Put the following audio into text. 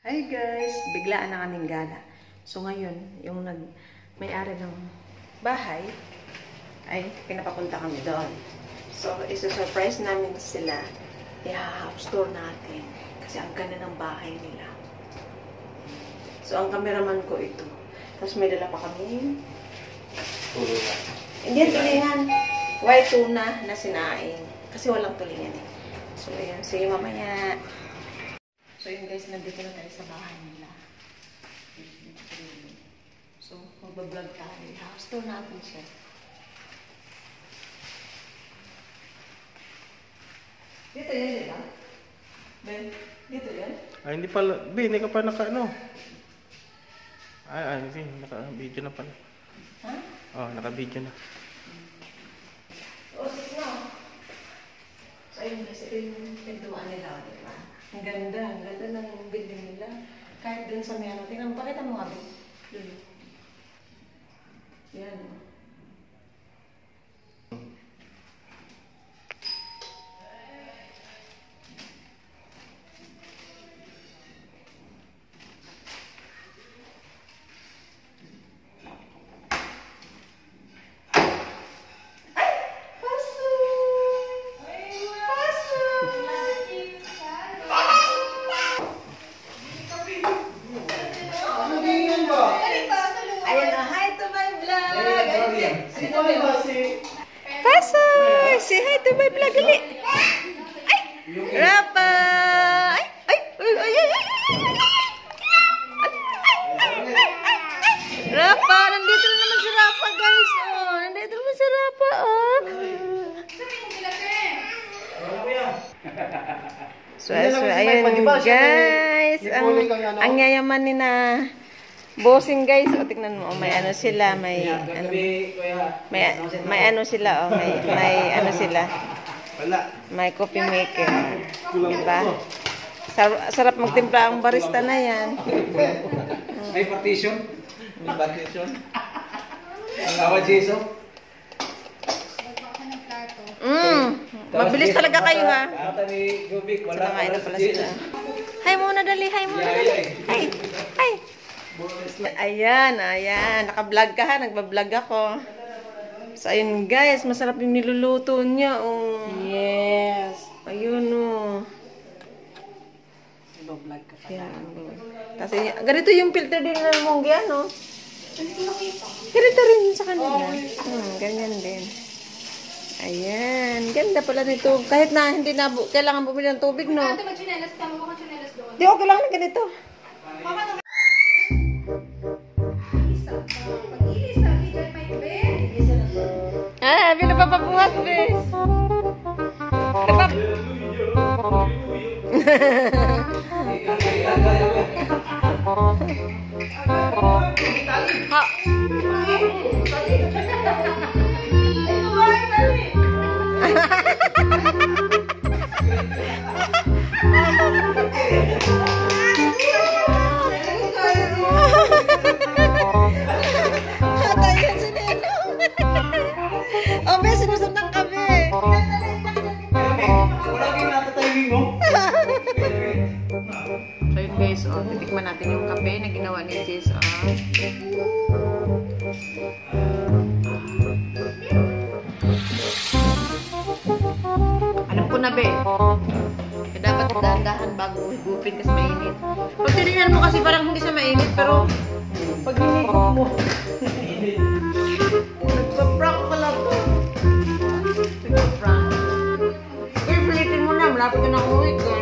Hi guys! Biglaan ang aming gala. So ngayon, yung may-ari ng bahay ay pinapapunta kami doon. So, isa-surprise namin sila. I-house tour natin. Kasi ang ganda ng bahay nila. So, ang cameraman ko ito. Tapos may dala pa kami. Tulingan. Hindi tulingan. White tuna na sinaing. Kasi walang tulingan eh. So, ayan. See you mamaya. So, yun guys, nandito na tayo sa bahay nila. So, magbablog tayo. House tour natin siya. Dito yan, di ba? Ben, dito yan? Ay, hindi pala. Hindi ka pa naka-ano. Ay, hindi. Naka-video na pala. Ha? Oh, naka-video na. Oh, sige na. So, ayun guys, ito yung pintuan nila, di ba? Ang ganda ng building nila. Kahit dun sa meron. Tingnan mo, pakita mo nga doon. Dun. Yan. Say hi to my vlog ulit. Ay! Rapa! Ay! Rapa! Nandito na naman si Rapa, guys. Oh, nandito naman si Rapa, oh. So, ayun, guys. Ang yayaman ni na bossing, guys. O, tignan mo. May ano sila. May ano sila. O, may ano sila. May coffee maker. Diba? Sarap magtimpla ang barista na yan. May partition. May partition. Ang awa, Jason. Mabilis talaga kayo, ha? Wala na pala sila. Hi muna, dali. Hi muna, dali. Hi. Ayan. Naka-vlog ka, ha? Nagba-vlog ako. So, ayun, guys. Masarap yung niluluto niya, oh. Yes. Ayun, oh. Nagba-vlog ka pa. Yan. Kasi, ganito yung filter din ng munggi, ano? Ganito rin sa kanila. Ganyan din. Ayan. Ganda pala nito. Kahit na hindi na kailangan bumili ng tubig, no? Ate, mag-chinelas ka. Mag-chinelas doon. Di, okay lang na ganito. Pinapapabuhat, bes. Oh, may sinusundang kami. So yun guys, oh, titikman natin yung kape na ginawa ni Jess. Alam ko na, be. Eh, dapat dahan-dahan bago higupin kasi mainit. Pag tinignan mo kasi parang hindi siya mainit, pero pag hinigop mo, nagpa-prank ka lang to. Nagpa-prank. Uy, pilitin mo na. Malapit ka na umuwi ka.